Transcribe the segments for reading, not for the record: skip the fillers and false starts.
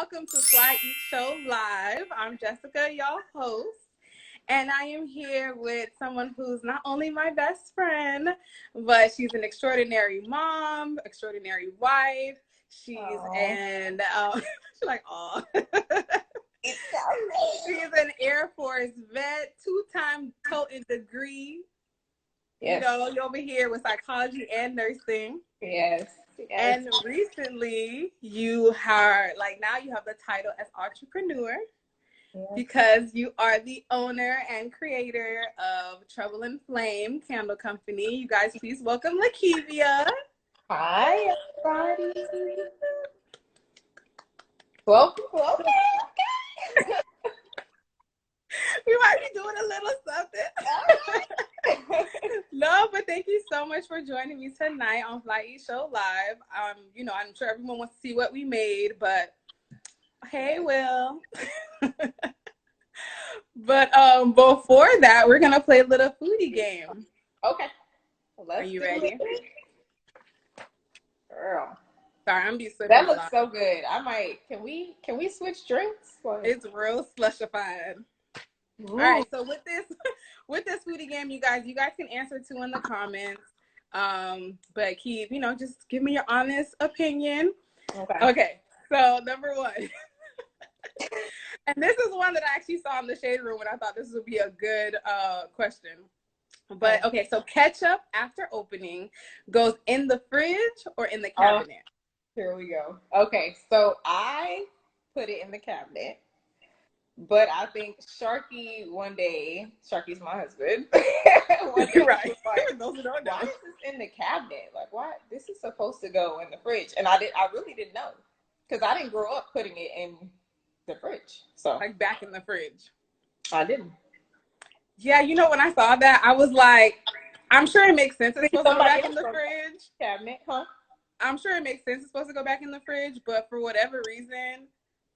welcome to Fly Eat Show Live. I'm Jessica, y'all host, and I am here with someone who's not only my best friend, but she's an extraordinary mom, extraordinary wife. She's she's like, aw. She's an Air Force vet, 2-time toting degree. Yes. You know, you're over here with psychology and nursing. Yes. And recently you are now you have the title as entrepreneur because you are the owner and creator of Treble Flame Candle Company. You guys, please welcome Lakivia. Hi, everybody. Welcome. We might be doing a little something. No, but thank you so much for joining me tonight on Fly Eat Show Live. I'm sure everyone wants to see what we made, but hey, Will. But before that, we're gonna play a little foodie game. Okay. Are you ready? Girl. Sorry, I'm be sipping. That looks so good. Can we switch drinks? It's real slushified. All right, so with this foodie game, you guys can answer too in the comments. But keep, just give me your honest opinion. Okay. So number one, and this is one that I actually saw in the shade room, and I thought this would be a good question. But okay, so ketchup after opening goes in the fridge or in the cabinet? Here we go. Okay, so I put it in the cabinet. But I think Sharky one day, Sharky's my husband. Right. Like, those who don't know, why is this in the cabinet? Like, why? This is supposed to go in the fridge. And I really didn't know. Because I didn't grow up putting it in the fridge. So like back in the fridge. I didn't. Yeah, when I saw that, I was like, I'm sure it makes sense. It's supposed to go back in the fridge. Cabinet, huh? I'm sure it makes sense. It's supposed to go back in the fridge, but for whatever reason,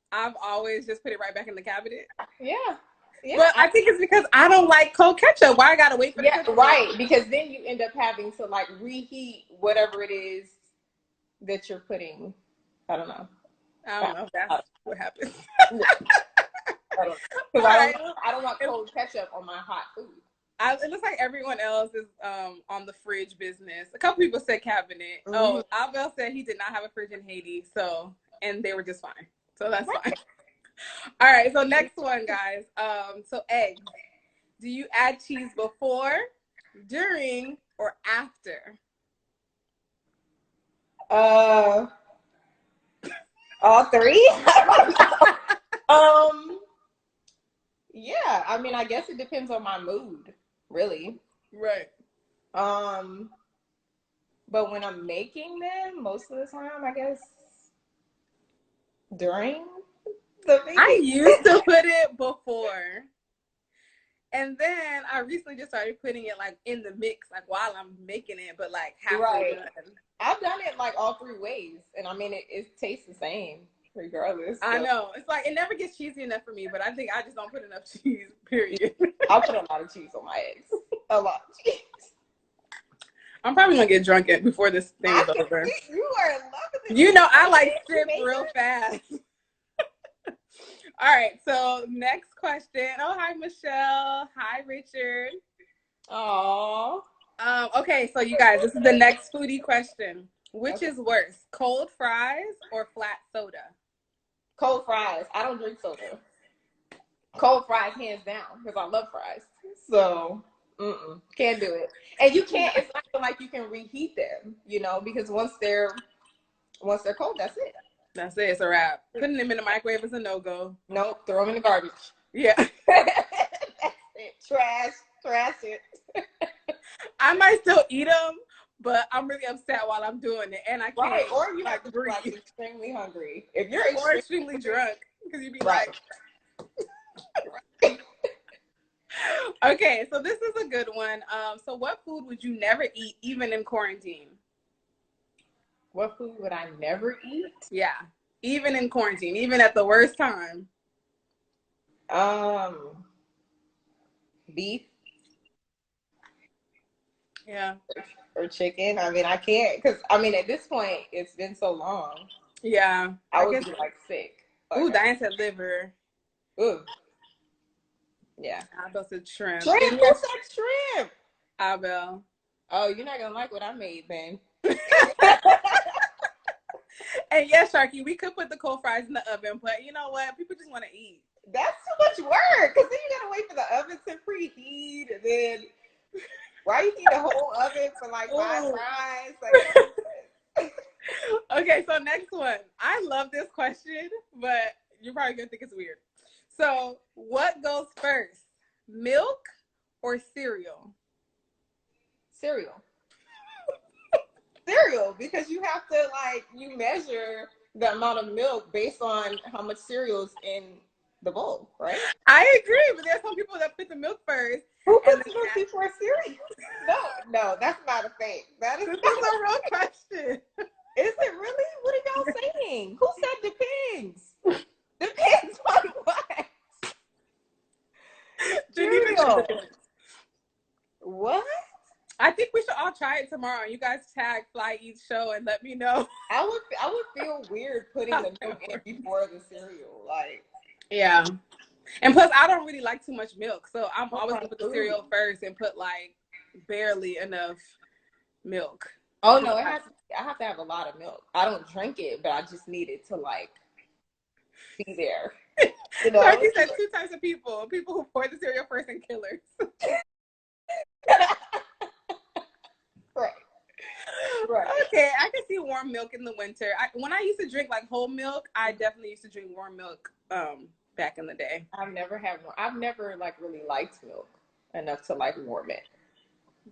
I've always just put it right back in the cabinet. Yeah. But I think it's because I don't like cold ketchup. Why I gotta wait for the ketchup? Right. Because then you end up having to reheat whatever it is that you're putting. I don't know. If that's what happens. I don't want cold ketchup on my hot food. It looks like everyone else is on the fridge business. A couple people said cabinet. Mm-hmm. Oh, Abel said he did not have a fridge in Haiti, and they were just fine. So that's fine. All right, so next one, guys. So eggs. Do you add cheese before, during, or after? All three? Yeah, I mean, I guess it depends on my mood, really. Right. But when I'm making them, most of the time, I guess, during the meeting. I used to put it before. And then I recently just started putting it in the mix, while I'm making it, but halfway done. I've done it all three ways, and I mean it tastes the same regardless. So. I know it never gets cheesy enough for me, but I think I just don't put enough cheese. Period. I'll put a lot of cheese on my eggs. A lot of cheese. I'm probably gonna get drunk before this thing is over. You are in love with it. I sip real fast. All right, so next question. Oh, hi, Michelle. Hi, Richard. Aww. Okay, so you guys, this is the next foodie question. Which is worse, cold fries or flat soda? Cold fries. I don't drink soda. Cold fries, hands down, because I love fries. So, can't do it. And you can't. It's not like you can reheat them, because once they're cold, that's it. That's it. It's a wrap. Putting them in the microwave is a no-go. Nope. Throw them in the garbage. Yeah. That's it. Trash it. I might still eat them, but I'm really upset while I'm doing it, and I can't. Right. Or you have to breathe. be extremely hungry. If you're extremely drunk, because you'd be right. Okay, so this is a good one. So what food would you never eat, even in quarantine? What food would I never eat? Yeah, even in quarantine, even at the worst time. Beef. Yeah. Or chicken. I mean, I can't, because at this point it's been so long. Yeah. I would be sick. Ooh, Diane said liver. Ooh. Yeah. Abel said shrimp. Shrimp? Who said shrimp? Abel. Oh, you're not gonna like what I made then. And yes, Sharky, we could put the cold fries in the oven, but you know what? People just want to eat. That's too much work, because then you gotta wait for the oven to preheat, and then why you need a whole oven for like 5 fries? Like, okay, so next one. I love this question, but you're probably gonna think it's weird. So, what goes first, milk or cereal? Cereal. Cereal, because you have to you measure the amount of milk based on how much cereal's in the bowl, right? I agree, but there's some people that put the milk first. Who puts milk before cereal? No, that's not a thing. That is a real question. Is it really? What are y'all saying? Who said depends? Depends on what? Cereal. What? I think we should all try it tomorrow. You guys tag Fly Eats Show and let me know. I would feel weird putting the milk in before the cereal. Yeah. And plus, I don't really like too much milk, so I'm always gonna put the cereal first and put barely enough milk. Oh no, I have to have a lot of milk. I don't drink it, but I just need it to be there. You know, Sharky said 2 types of people: people who pour the cereal first and killers. Right. Okay, I can see warm milk in the winter. When I used to drink whole milk, I definitely used to drink warm milk back in the day. I've never really liked milk enough to warm it.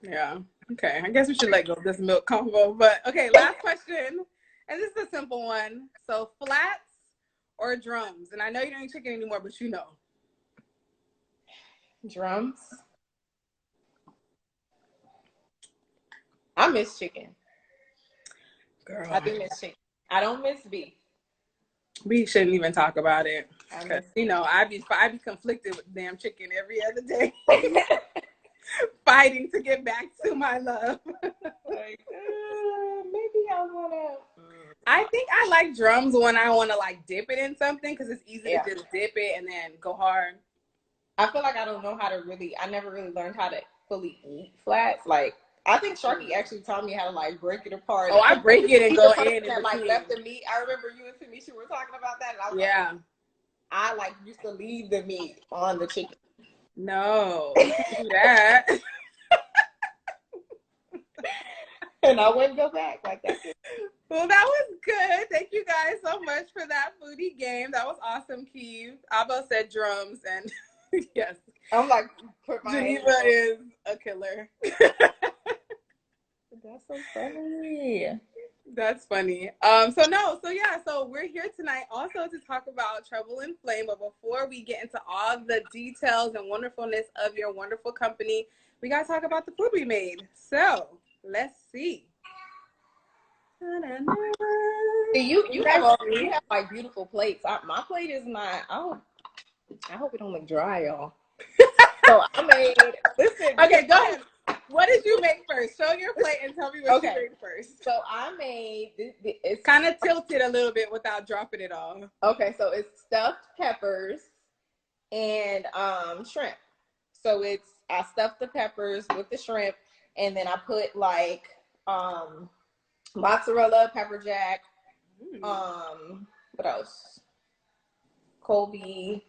Yeah. Okay. I guess we should let go of this milk combo. But okay, last question. And this is a simple one. So flats or drums? And I know you don't eat chicken anymore, but you know. Drums. I miss chicken. Girl. I do miss chicken. I don't miss beef. We shouldn't even talk about it. Because, I be conflicted with damn chicken every other day. Fighting to get back to my love. Maybe I want to. I think I like drums when I want to dip it in something because it's easy to just dip it and then go hard. I feel like I don't know how to I never really learned how to fully eat flats. I think Sharky actually taught me how to break it apart. Oh, I break it and go in. And left the meat. I remember you and Tamisha were talking about that. And I was I used to leave the meat on the chicken. No, do that. And I wouldn't go back like that. Well, that was good. Thank you guys so much for that foodie game. That was awesome, Keith. Abel said drums, and yes. I'm Geneva is a killer. That's so funny. That's funny. So we're here tonight also to talk about Treble and Flame. But before we get into all the details and wonderfulness of your wonderful company, we got to talk about the food we made. So let's see. You have beautiful plates. My plate is not. I hope it don't look dry, y'all. So I made. Listen. Okay, go ahead. What did you make first? Show your plate and tell me what you made first. So I made it's kind of tilted a little bit without dropping it all. Okay, so it's stuffed peppers and shrimp. So I stuffed the peppers with the shrimp, and then I put mozzarella, pepper jack, what else? Colby,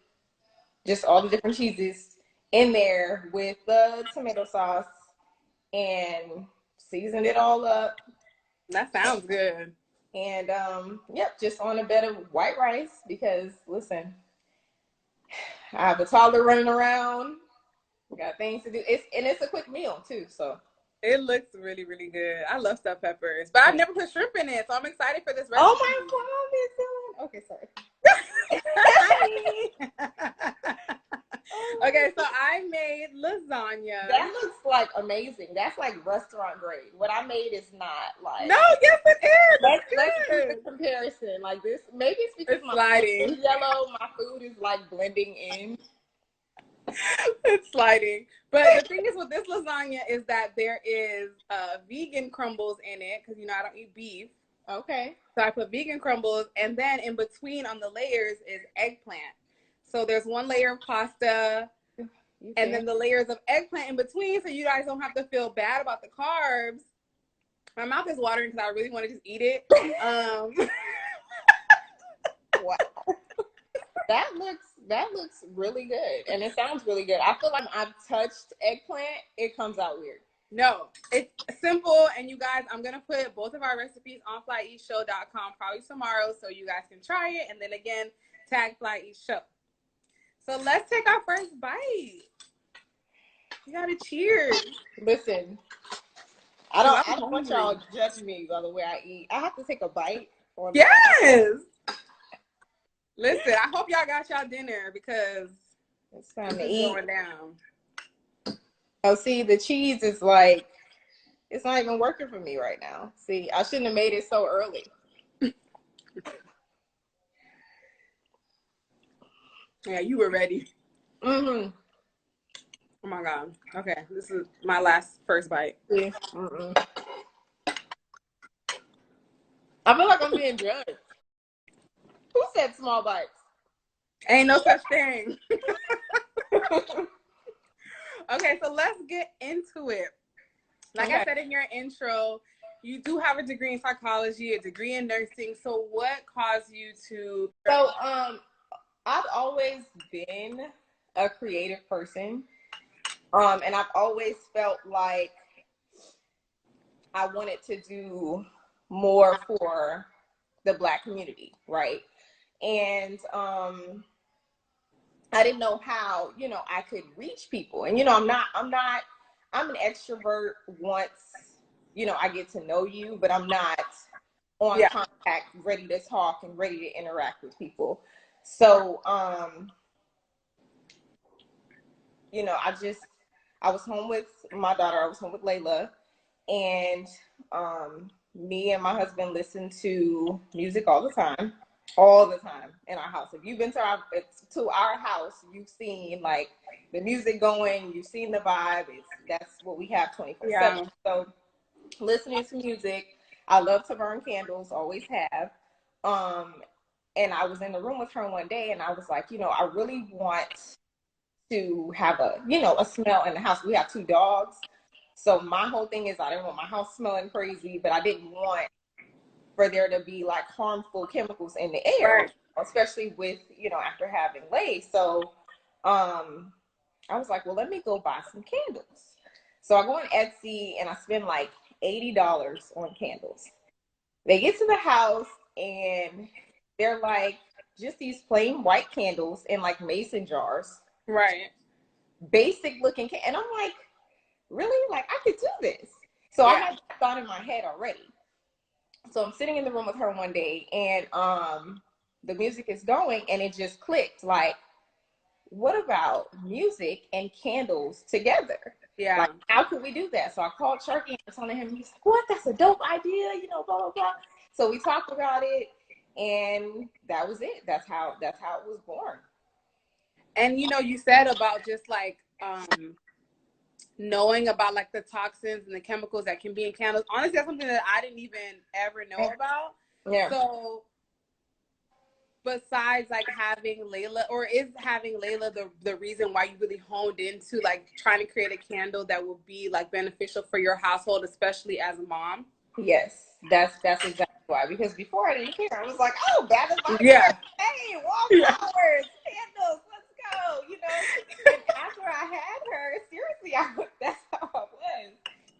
just all the different cheeses in there with the tomato sauce and seasoned it all up. That sounds good. And just on a bed of white rice because listen, I have a toddler running around. We got things to do. It's a quick meal too, so. It looks really, really good. I love stuffed peppers, but I've never put shrimp in it, so I'm excited for this recipe. Oh my God, it's okay, sorry. Okay, so I made lasagna. That looks amazing. That's restaurant grade. What I made is not No, yes it is. Let's do the comparison. This, maybe it's because my food is yellow. My food is blending in. It's sliding. But the thing is with this lasagna is that there is vegan crumbles in it because I don't eat beef. Okay. So I put vegan crumbles, and then in between on the layers is eggplant. So there's one layer of pasta, and then the layers of eggplant in between, so you guys don't have to feel bad about the carbs. My mouth is watering because I really want to just eat it. Wow. That looks really good, and it sounds really good. I feel like I've touched eggplant, it comes out weird. No, it's simple, and you guys, I'm gonna put both of our recipes on flyeatshow.com probably tomorrow, so you guys can try it, and then again, tag Fly Eat Show. So let's take our first bite. You gotta cheers. Listen, I don't want y'all judging me by the way I eat. I have to take a bite. Yes. Listen, I hope y'all got y'all dinner because it's time to eat. Going down. Oh, see, the cheese is like, it's not even working for me right now. See, I shouldn't have made it so early. Yeah, you were ready. Mm-hmm. Oh my God. Okay, this is my first bite. Yeah. Mm-mm. I feel like I'm being judged. Who said small bites? Ain't no such thing. Okay, so let's get into it. Like I said in your intro, you do have a degree in psychology, a degree in nursing. So what caused you to? So, I've always been a creative person. And I've always felt like I wanted to do more for the Black community, right? And I didn't know how, I could reach people. And I'm an extrovert once, I get to know you, but I'm not on contact, ready to talk and ready to interact with people. So, I was home with my daughter. I was home with Layla, and me and my husband listen to music all the time in our house. If you've been to our house, you've seen like the music going, you've seen the vibe. That's what we have 24/7. So listening to music, I love to burn candles, always have. And I was in the room with her one day, and I was like, I really want to have a smell in the house. We have 2 dogs. So my whole thing is I didn't want my house smelling crazy, but I didn't want for there to be like harmful chemicals in the air, especially with, after having Lay. So I was like, well, let me go buy some candles. So I go on Etsy and I spend like $80 on candles. They get to the house and they're like just these plain white candles in like mason jars. Right. Basic looking. And I'm like, really? Like, I could do this. So I had that thought in my head already. So I'm sitting in the room with her one day and the music is going and it just clicked. Like, what about music and candles together? Yeah. Like, how could we do that? So I called Sharky and I was telling him, he's like, what? That's a dope idea, blah, blah, blah. So we talked about it and that was it. That's how it was born. And, you said about just like, knowing about like the toxins and the chemicals that can be in candles. Honestly, that's something that I didn't even ever know about. Yeah. So besides like having Layla, or is having Layla the reason why you really honed into like trying to create a candle that will be like beneficial for your household, especially as a mom? Yes, that's exactly why. Because before I didn't care. I was like, oh, Bath and Body Works. Hey, wallflowers, candles, let's go. And after I had her, seriously, that's how I was.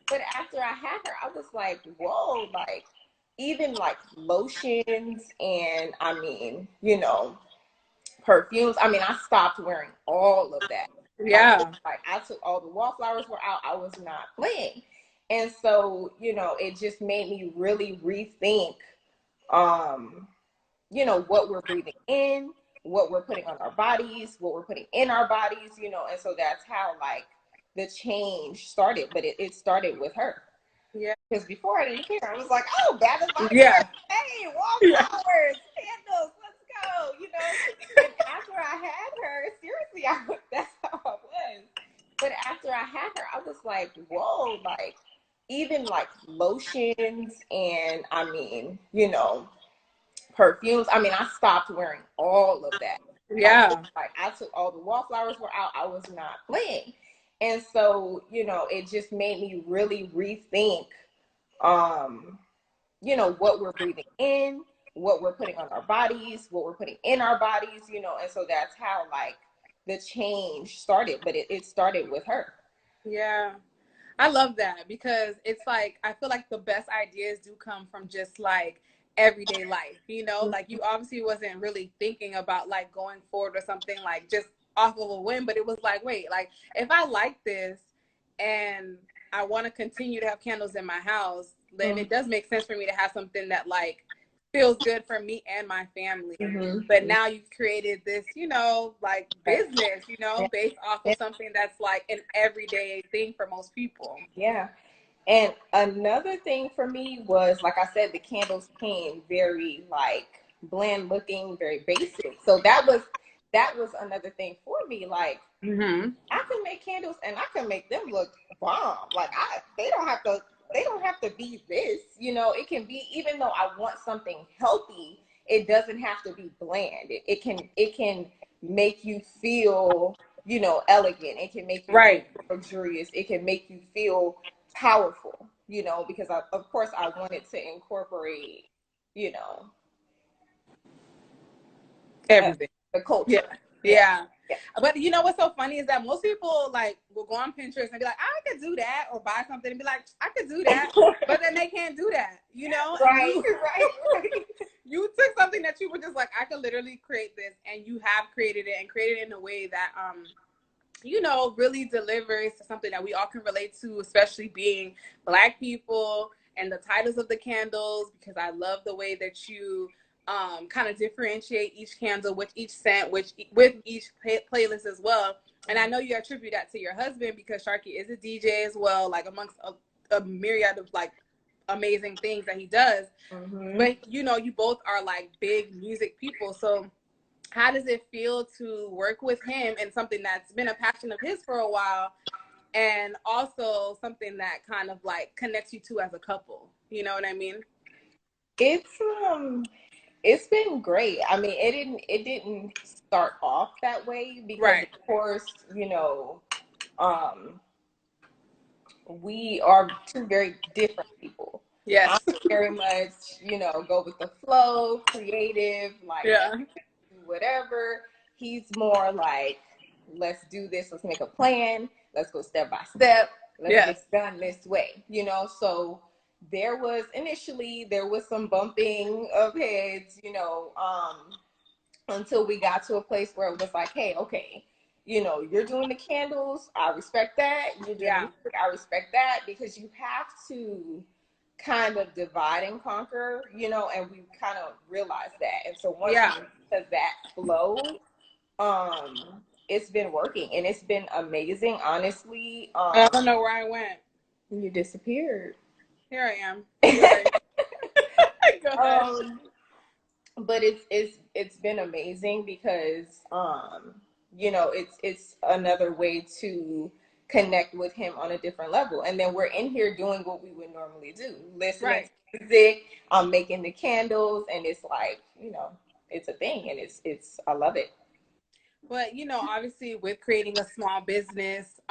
But after I had her, I was like, whoa, like even like lotions and perfumes. I stopped wearing all of that. Yeah. Like I took all the wallflowers were out. I was not playing. And so, it just made me really rethink, what we're breathing in, what we're putting on our bodies, what we're putting in our bodies, and so that's how like the change started. But it started with her. Yeah. Because before I didn't care. I was like, oh, Bath and Body Works. Hey, wallflowers, candles, let's go. And after I had her, seriously, that's how I was. But after I had her, I was like, whoa, like even like lotions and I mean, you know, perfumes. I mean, I stopped wearing all of that. Yeah. Like I took all the wallflowers were out. I was not playing. And so, you know, it just made me really rethink you know, what we're breathing in, what we're putting on our bodies, what we're putting in our bodies, you know, and so that's how like the change started, but it started with her. Yeah. I love that because it's like, I feel like the best ideas do come from just like everyday life, you know, like you obviously wasn't really thinking about like going forward or something like just off of a whim, but it was like, wait, like if I like this and I want to continue to have candles in my house, then it does make sense for me to have something that like feels good for me and my family. But now you've created this, you know, like business, you know, based off of something that's like an everyday thing for most people. Yeah. And another thing for me was, like I said, the candles came very like bland looking, very basic. So that was another thing for me. Like I can make candles and I can make them look bomb. Like they don't have to be this, you know. It can be, even though I want something healthy, it doesn't have to be bland. It can make you feel, you know, elegant. It can make you feel luxurious. It can make you feel powerful, you know, because of course I wanted to incorporate, you know, Everything. the culture. Yeah. But you know what's so funny is that most people like will go on Pinterest and be like, I could do that, or buy something and be like, I could do that, but then they can't do that, you know? Right. You took something that you were just like, I could literally create this, and you have created it and created it in a way that you know, really delivers to something that we all can relate to, especially being Black people, and the titles of the candles, because I love the way that you kind of differentiate each candle with each scent, with each playlist as well. And I know you attribute that to your husband because Sharky is a DJ as well, like amongst a myriad of like amazing things that he does. But you know, you both are like big music people. So how does it feel to work with him in something that's been a passion of his for a while, and also something that kind of like connects you two as a couple? You know what I mean? It's been great. I mean, it didn't start off that way because of course, you know, we are two very different people. Yes. I'm very much, you know, go with the flow, creative, like let's do whatever. He's more like, let's do this, let's make a plan, let's go step by step, let's get it done this way, you know. So there was some bumping of heads, you know, until we got to a place where it was like, hey, okay, you know, you're doing the candles, I respect that. You're doing the music, I respect that, because you have to kind of divide and conquer, you know, and we kind of realized that. And so once we took that flow, it's been working and it's been amazing, honestly. I don't know where I went. You disappeared. Here I am. Sorry. Go ahead. But it's been amazing because you know, it's another way to connect with him on a different level. And then we're in here doing what we would normally do, listening to music, making the candles, and it's like, you know, it's a thing, and it's I love it. But you know, obviously, with creating a small business,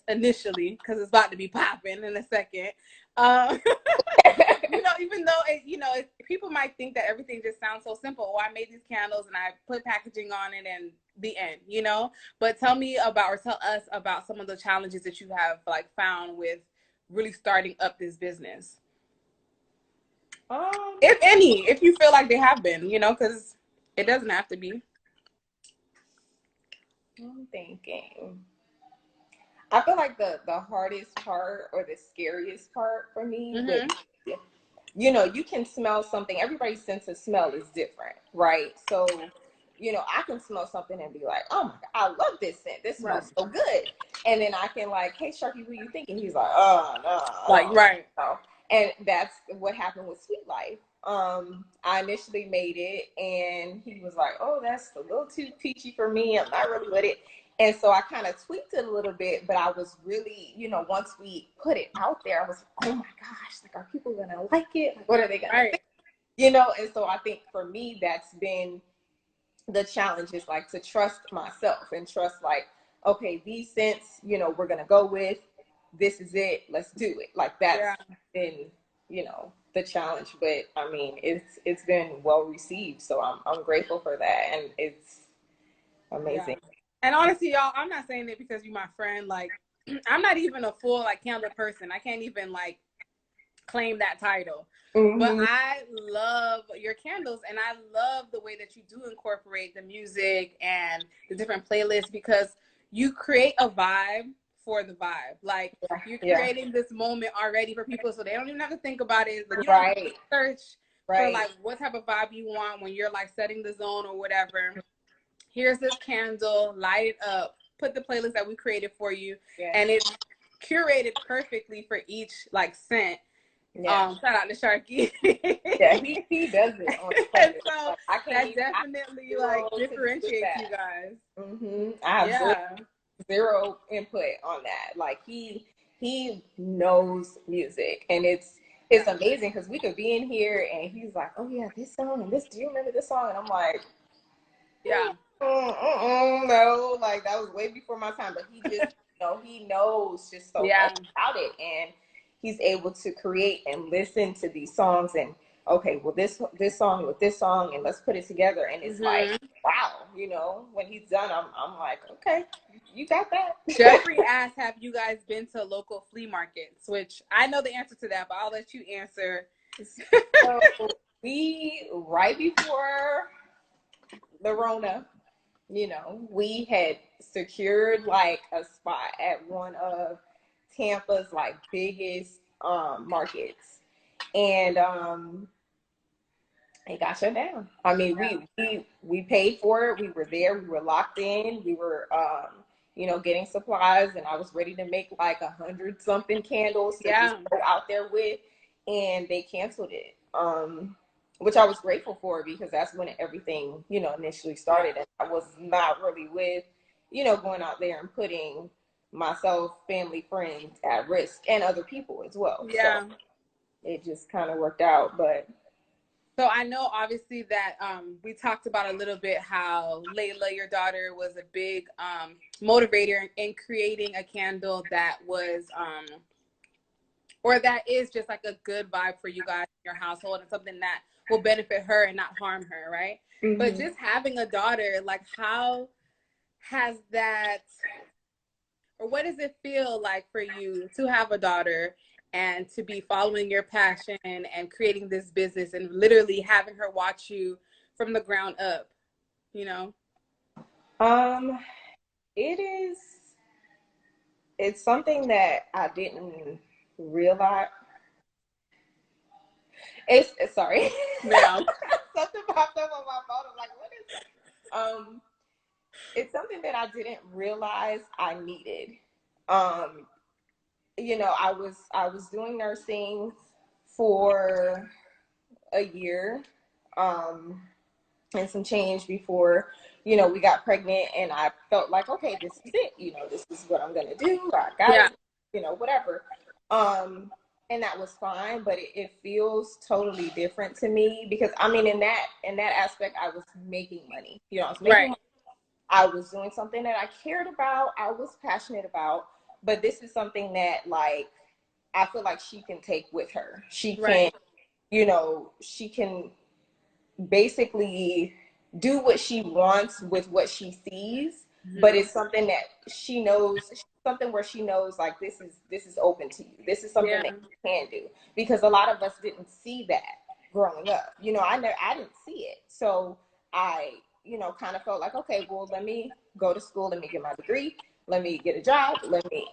initially, because it's about to be popping in a second, you know, even though you know, people might think that everything just sounds so simple. Oh, I made these candles and I put packaging on it, and the end, you know. But tell us about some of the challenges that you have like found with really starting up this business. If any, if you feel like they have been, you know, because it doesn't have to be. I'm thinking. I feel like the hardest part or the scariest part for me, with, you know, you can smell something. Everybody's sense of smell is different, right? So, you know, I can smell something and be like, oh my God, I love this scent. This smells so good. And then I can like, hey, Sharky, what are you thinking? He's like, oh, no. Like, And that's what happened with Sweet Life. I initially made it, and he was like, "Oh, that's a little too peachy for me. I'm not really with it." And so I kind of tweaked it a little bit, but I was really, once we put it out there, I was like, "Oh my gosh, like, are people gonna like it? Like, what are they gonna think?" And so I think for me, that's been the challenge, is like to trust myself and trust, like, okay, these scents, we're gonna go with, this is it, let's do it. Like, that's been, the challenge. But I mean, it's been well received, so I'm grateful for that, and it's amazing. Yeah. And honestly, y'all, I'm not saying it because you're my friend. Like, I'm not even a full like candle person. I can't even like claim that title. But I love your candles, and I love the way that you do incorporate the music and the different playlists, because you create a vibe for the vibe. Like, you're creating this moment already for people, so they don't even have to think about it. Like, you don't have to search for like what type of vibe you want when you're like setting the zone or whatever. Here's this candle, light it up, put the playlist that we created for you, and it's curated perfectly for each like scent. Shout out to Sharky. He does it on purpose. So like, that definitely like differentiates you guys. I have zero input on that. Like, he knows music, and it's amazing, because we could be in here and he's like, "Oh yeah, this song and this. Do you remember this song?" And I'm like, no, like, that was way before my time. But he just, he knows just so much about it, and he's able to create and listen to these songs, and okay, well, this song with this song, and let's put it together. And it's like, wow, when he's done, I'm like, okay, you got that. Jeffrey asked, have you guys been to local flea markets? Which I know the answer to that, but I'll let you answer. So we, right before the Rona, we had secured like a spot at one of Tampa's like biggest markets, and it got shut down. I mean, we paid for it. We were there. We were locked in. We were getting supplies, and I was ready to make like 100-something candles to just go out there with, and they canceled it. Which I was grateful for, because that's when everything, initially started. And I was not really with, going out there and putting myself, family, friends at risk, and other people as well. So it just kind of worked out. But so I know obviously that we talked about a little bit how Layla, your daughter, was a big motivator in creating a candle that was or that is just like a good vibe for you guys in your household, and something that will benefit her and not harm her, right? But just having a daughter, like, how has that, or what does it feel like for you to have a daughter and to be following your passion and creating this business and literally having her watch you from the ground up, it's something that I didn't realize. Sorry. Something popped up on my phone. I'm like, what is that? It's something that I didn't realize I needed. I was doing nursing for a year, and some change before, we got pregnant, and I felt like, okay, this is it. This is what I'm gonna do. I got it. Whatever. And that was fine, but it feels totally different to me, because I mean, in that aspect, I was making money. I was making money. I was doing something that I cared about, I was passionate about, but this is something that, like, I feel like she can take with her. She can, she can basically do what she wants with what she sees, but it's something that she knows, something where she knows, like, this is open to you. This is something that you can do, because a lot of us didn't see that growing up. I didn't see it, so I kind of felt like, okay, well, let me go to school, let me get my degree, let me get a job, let me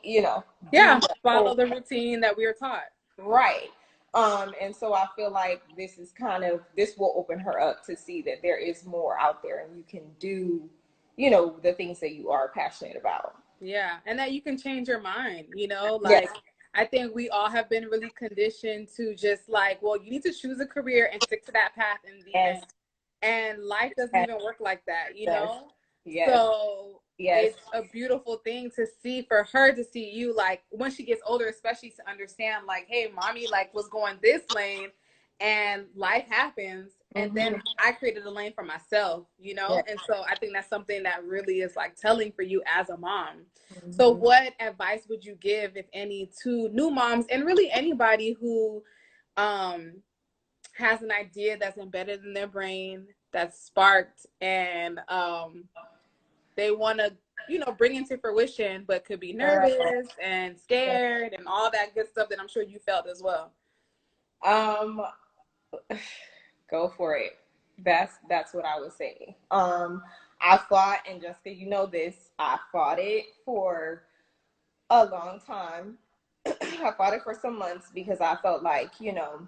follow the routine that we were taught. Right. And so I feel like this will open her up to see that there is more out there, and you can do, the things that you are passionate about. Yeah. And that you can change your mind, like, I think we all have been really conditioned to just like, well, you need to choose a career and stick to that path in the Yes. end. And life doesn't Yes. even work like that, you Yes. know? Yes. So Yes. it's a beautiful thing to see, for her to see you, like, when she gets older, especially, to understand, like, hey, mommy, like, was going this lane and life happens. And then I created a lane for myself, you know? Yes. And so I think that's something that really is like telling for you as a mom. So what advice would you give, if any, to new moms, and really anybody who has an idea that's embedded in their brain, that's sparked, and they want to, you know, bring into fruition, but could be nervous and scared and all that good stuff that I'm sure you felt as well? Go for it. That's what I would say. I fought, and Jessica, you know this, I fought it for a long time. I fought it for some months because I felt like, you know,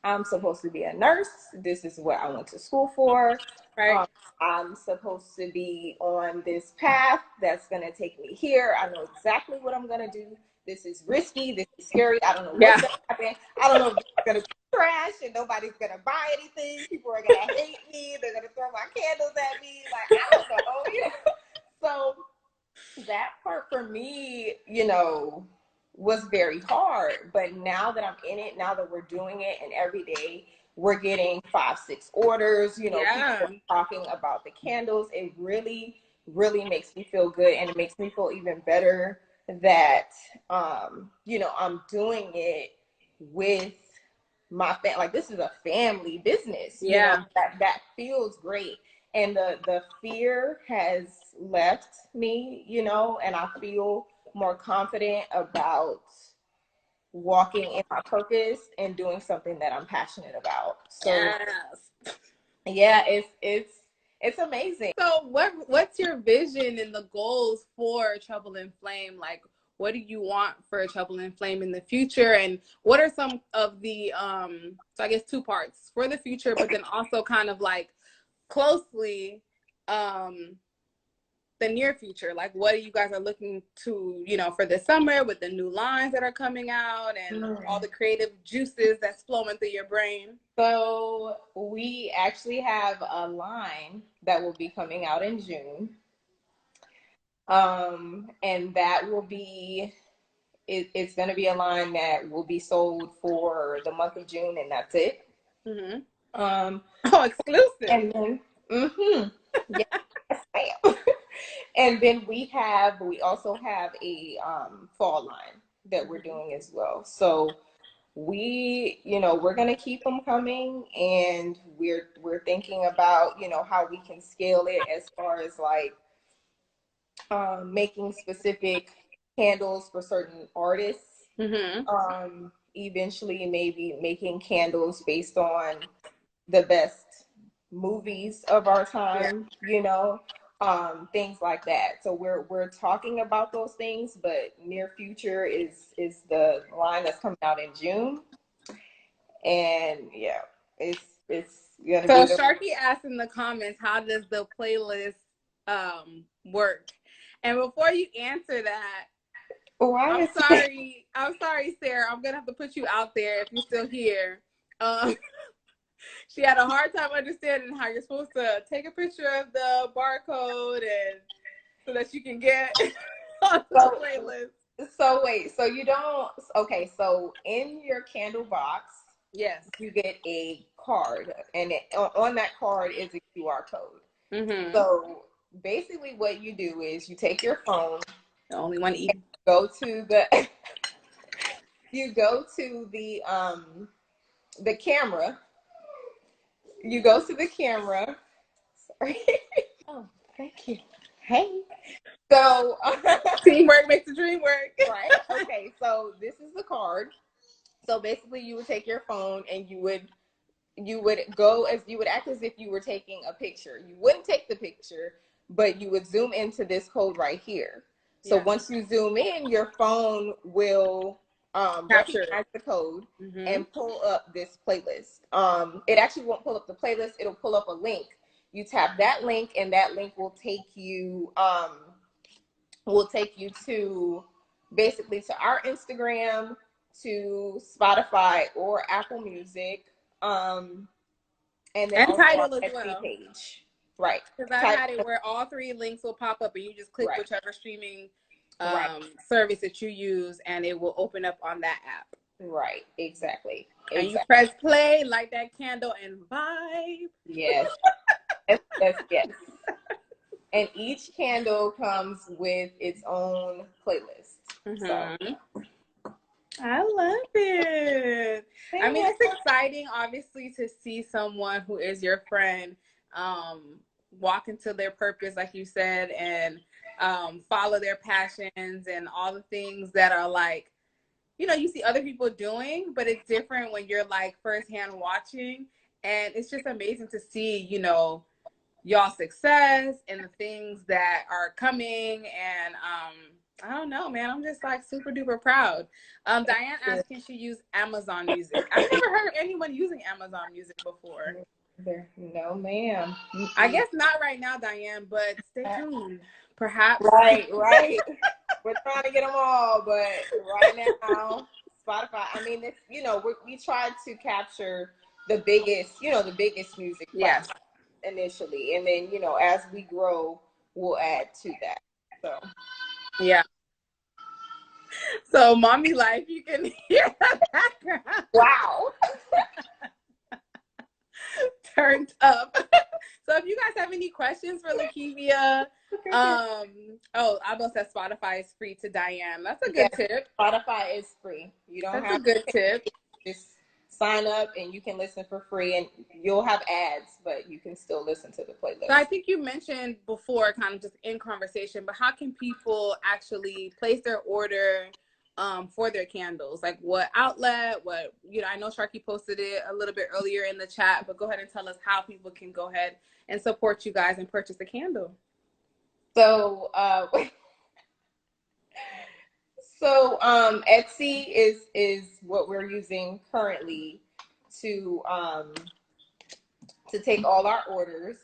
I'm supposed to be a nurse. This is what I went to school for. Right. I'm supposed to be on this path that's going to take me here. I know exactly what I'm going to do. This is risky. This is scary. I don't know what's going to happen. I don't know if it's going to crash and nobody's going to buy anything. People are going to hate me. They're going to throw my candles at me. Like, I don't know. You know? So that part for me, you know, was very hard. But now that I'm in it, now that we're doing it, and every day we're getting 5-6 orders, you know, people are talking about the candles, it really, really makes me feel good. And it makes me feel even better that, you know, I'm doing it with my family. Like, this is a family business, you know, that feels great. And the fear has left me, you know, and I feel more confident about walking in my purpose and doing something that I'm passionate about. So yeah, it's amazing. So what's your vision and the goals for Trouble and Flame? Like, what do you want for Trouble and Flame in the future? And what are some of the so I guess two parts for the future, but then also kind of like closely the near future? Like, what are you guys are looking to, you know, for the summer with the new lines that are coming out and all the creative juices that's flowing through your brain? So we actually have a line that will be coming out in June. And that will be, it's going to be a line that will be sold for the month of June, and that's it. Oh, exclusive. And then, yes, ma'am. And then we also have a fall line that we're doing as well. So we, you know, we're going to keep them coming, and we're thinking about, you know, how we can scale it as far as like making specific candles for certain artists. Eventually maybe making candles based on the best movies of our time, you know, things like that. So we're talking about those things, but near future is the line that's coming out in June. And yeah, it's gonna so be Sharky asked in the comments, how does the playlist work? And before you answer that, I'm sorry, Sarah, I'm gonna have to put you out there if you're still here. She had a hard time understanding how you're supposed to take a picture of the barcode and so that you can get on the playlist. So wait, so you don't, okay, so in your candle box, yes, you get a card, and on that card is a QR code. So basically what you do is you take your phone, the only one eating, go to the you go to the camera. You go to the camera. Sorry. Oh, thank you. Hey. So teamwork makes the dream work. Right. Okay. So this is the card. So basically, you would take your phone and you would act as if you were taking a picture. You wouldn't take the picture, but you would zoom into this code right here. So once you zoom in, your phone will recognize the code and pull up this playlist. It actually won't pull up the playlist. It'll pull up a link. You tap that link, and that link will take you to basically to our Instagram, to Spotify or Apple Music, and then And also our Tidal as Etsy well. page. Right. Because I've had it where all 3 links will pop up and you just click whichever streaming service that you use and it will open up on that app. Right. Exactly. And you press play, light that candle, and vibe. Yes. Yes. And each candle comes with its own playlist. So. I love it. I mean, it's exciting, obviously, to see someone who is your friend walk into their purpose, like you said, and follow their passions and all the things that are like, you know, you see other people doing, but it's different when you're like firsthand watching. And it's just amazing to see, you know, y'all success and the things that are coming. And I don't know, man. I'm just like super duper proud. Diane asked, can she use Amazon Music? I've never heard of anyone using Amazon Music before. No, ma'am. I guess not right now, Diane, but stay tuned. Perhaps. Right. We're trying to get them all, but right now, Spotify. I mean, it's, you know, we tried to capture the biggest music platforms initially, and then, you know, as we grow, we'll add to that. So yeah. So, mommy life, you can hear the background. Wow. Turned up. So if you guys have any questions for Lakivia, Abo says Spotify is free to Diane. That's a good tip. Spotify is free. You don't have a good tip. Just sign up and you can listen for free, and you'll have ads, but you can still listen to the playlist. So I think you mentioned before, kind of just in conversation, but how can people actually place their order for their candles? Like what outlet, what, you know, I know Sharky posted it a little bit earlier in the chat, but go ahead and tell us how people can go ahead and support you guys and purchase a candle. So, Etsy is what we're using currently to take all our orders.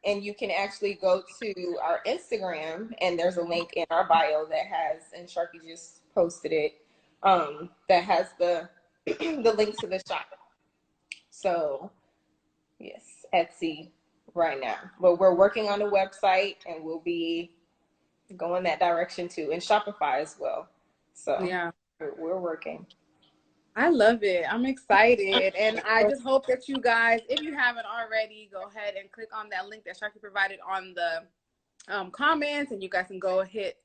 And you can actually go to our Instagram, and there's a link in our bio that has, and Sharky just posted it, that has the the link to the shop. So yes, Etsy right now. But we're working on a website, and we'll be going that direction too, and Shopify as well. So yeah, we're working. I love it. I'm excited. And I just hope that you guys, if you haven't already, go ahead and click on that link that Sharky provided on the comments, and you guys can go hit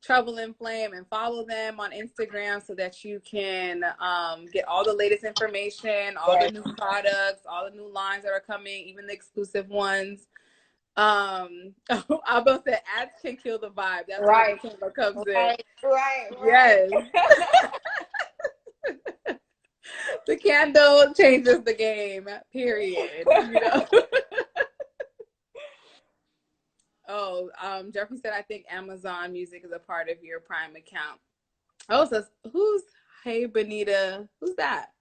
Treble Flame and follow them on Instagram so that you can get all the latest information, all the new products, all the new lines that are coming, even the exclusive ones. I both said ads can kill the vibe. That's right. Where the camera comes in. Right. Yes. The candle changes the game, period. You know? Jeffrey said, I think Amazon Music is a part of your Prime account. Oh, so hey, Benita. Who's that?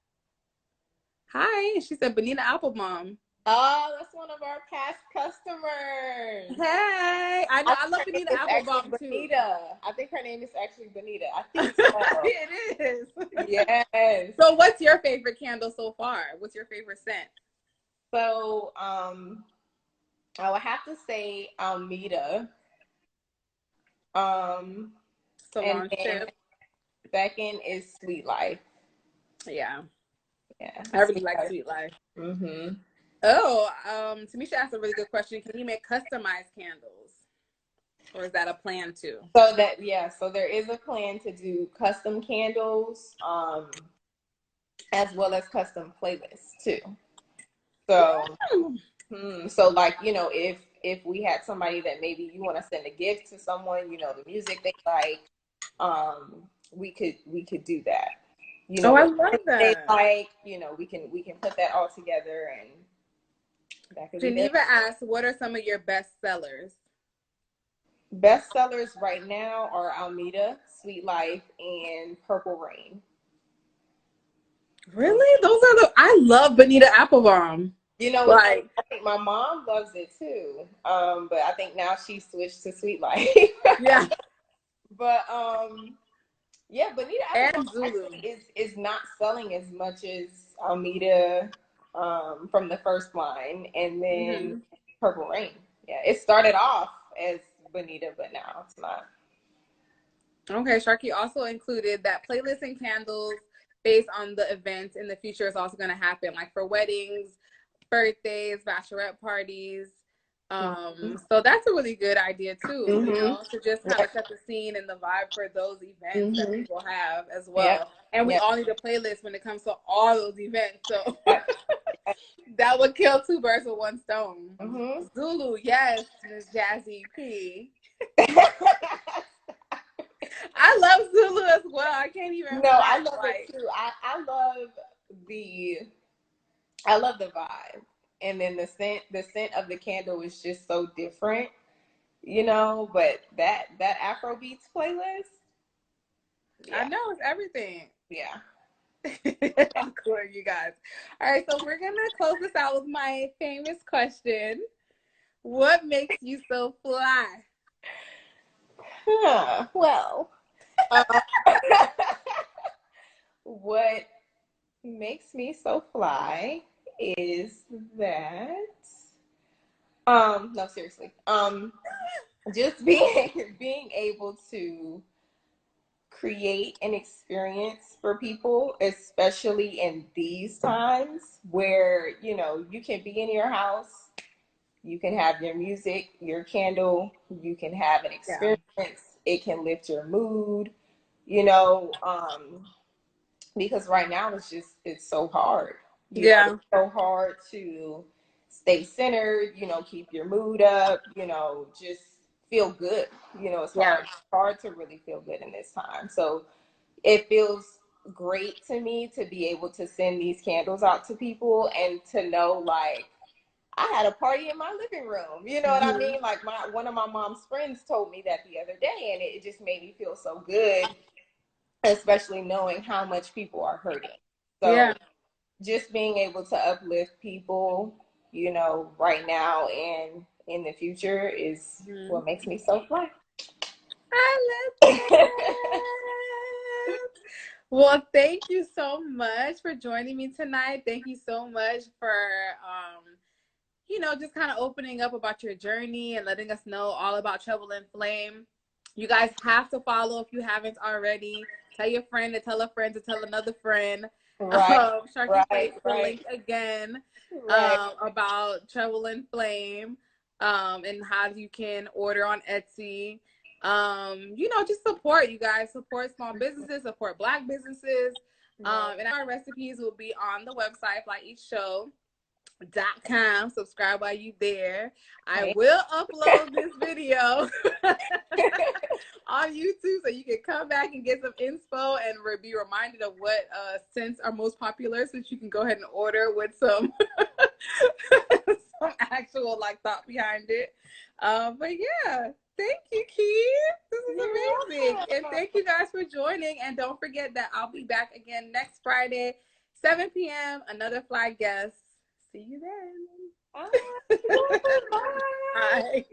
Hi. She said, Benita Applebaum. Oh, that's one of our past customers. Hey, I know. I love Benita Applebaum too. Benita. I think her name is actually Benita. I think so. It is. Yes. So what's your favorite candle so far? What's your favorite scent? So, I would have to say Almeida. And then second is Sweet Life. Yeah. Yeah. I really like Sweet Life. Mm-hmm. Oh, Tamisha asked a really good question. Can you make customized candles? Or is that a plan too? So there is a plan to do custom candles, as well as custom playlists too. So like, you know, if we had somebody that maybe you want to send a gift to someone, you know, the music they like, we could do that. You know, I love that. They like, you know, we can put that all together, and that could Geneva asked, what are some of your best sellers? Best sellers right now are Almeida, Sweet Life, and Purple Rain. Really? I love Benita Applebaum. You know, like, I think my mom loves it too. But I think now she switched to Sweet Life. Yeah. But yeah, Bonita And Afro Zulu. actually is not selling as much as Almeida from the first line, and then Purple Rain. Yeah, it started off as Bonita, but now it's not. Okay, Sharky also included that playlists and candles based on the events in the future is also going to happen, like for weddings, birthdays, bachelorette parties. So that's a really good idea too, you know, to just kind of set the scene and the vibe for those events that people have as well. And we all need a playlist when it comes to all those events. So that would kill two birds with one stone. Zulu, yes, Miss Jazzy P. I love Zulu as well. I can't even. No, I love it too. I love the vibe, and then the scent of the candle is just so different, you know. But that Afro Beats playlist, I know it's everything. Yeah. Cool, you guys. All right, so we're gonna close this out with my famous question: what makes you so fly? Well, what makes me so fly is that no, seriously, just being able to create an experience for people, especially in these times where, you know, you can be in your house, you can have your music, your candle, you can have an experience, it can lift your mood, you know, because right now it's so hard. You know, it's so hard to stay centered, you know, keep your mood up, you know, just feel good. You know, it's hard to really feel good in this time. So it feels great to me to be able to send these candles out to people and to know, like, I had a party in my living room. You know what I mean? Like one of my mom's friends told me that the other day, and it just made me feel so good, especially knowing how much people are hurting. So just being able to uplift people, you know, right now and in the future is what makes me so fly. I love that. Well, thank you so much for joining me tonight. Thank you so much for, you know, just kind of opening up about your journey and letting us know all about Treble and Flame. You guys have to follow if you haven't already. Tell your friend to tell a friend to tell another friend. Sharky placed the link again about Treble and Flame and how you can order on Etsy. You know, just support, you guys. Support small businesses, support Black businesses. And our recipes will be on the website, FlyEatShow.com. Subscribe while you there. I will upload this video on YouTube so you can come back and get some inspo and be reminded of what scents are most popular, so that you can go ahead and order with some some actual like thought behind it. But yeah, thank you, Keith. This is amazing. And thank you guys for joining. And don't forget that I'll be back again next Friday, 7 p.m. Another fly guest. See you then. Bye. Bye.